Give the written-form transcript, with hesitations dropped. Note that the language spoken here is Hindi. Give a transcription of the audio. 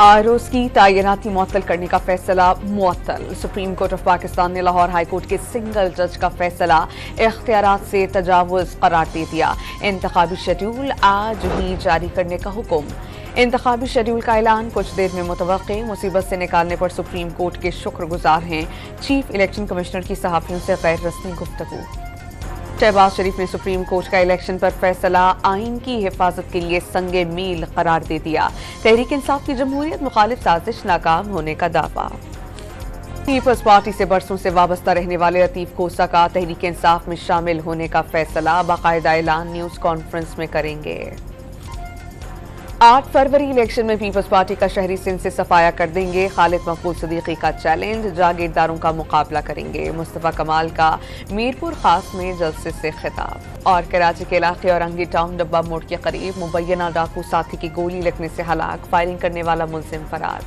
आरओज़ की तैनाती मुअत्तल करने का फैसला मुअत्तल। सुप्रीम कोर्ट ऑफ पाकिस्तान ने लाहौर हाई कोर्ट के सिंगल जज का फैसला इख्तियारात से तजावुज़ करार दे दिया। इंतखाबी शेड्यूल आज ही जारी करने का हुक्म। इंतखाबी शेड्यूल का ऐलान कुछ देर में मुतवक्के। मुसीबत से निकालने पर सुप्रीम कोर्ट के शुक्रगुजार हैं चीफ इलेक्शन कमिश्नर की सहाफ़ियों से गैर रस्मी गुफ्तगू। शहबाज शरीफ ने सुप्रीम कोर्ट का इलेक्शन पर फैसला आइन की हिफाजत के लिए संगे मील करार दे दिया। तहरीक इंसाफ की जमहूरियत मुखालिफ साजिश नाकाम होने का दावा। पीपल्स पार्टी से बरसों से वाबस्ता रहने वाले लतीफ खोसा का तहरीक इंसाफ में शामिल होने का फैसला बाकायदा ऐलान न्यूज कॉन्फ्रेंस में करेंगे। 8 फरवरी इलेक्शन में पीपल्स पार्टी का शहरी सिंध से सफाया कर देंगे। खालिद मकबूल सदीकी का चैलेंज, जागीरदारों का मुकाबला करेंगे। मुस्तफा कमाल का मीरपुर खास में जलसे से खिताब। और कराची के इलाके औरंगी टाउन डब्बा मोड़ के करीब मुबैना डाकू साथी की गोली लगने से हलाक, फायरिंग करने वाला मुलजिम फरार।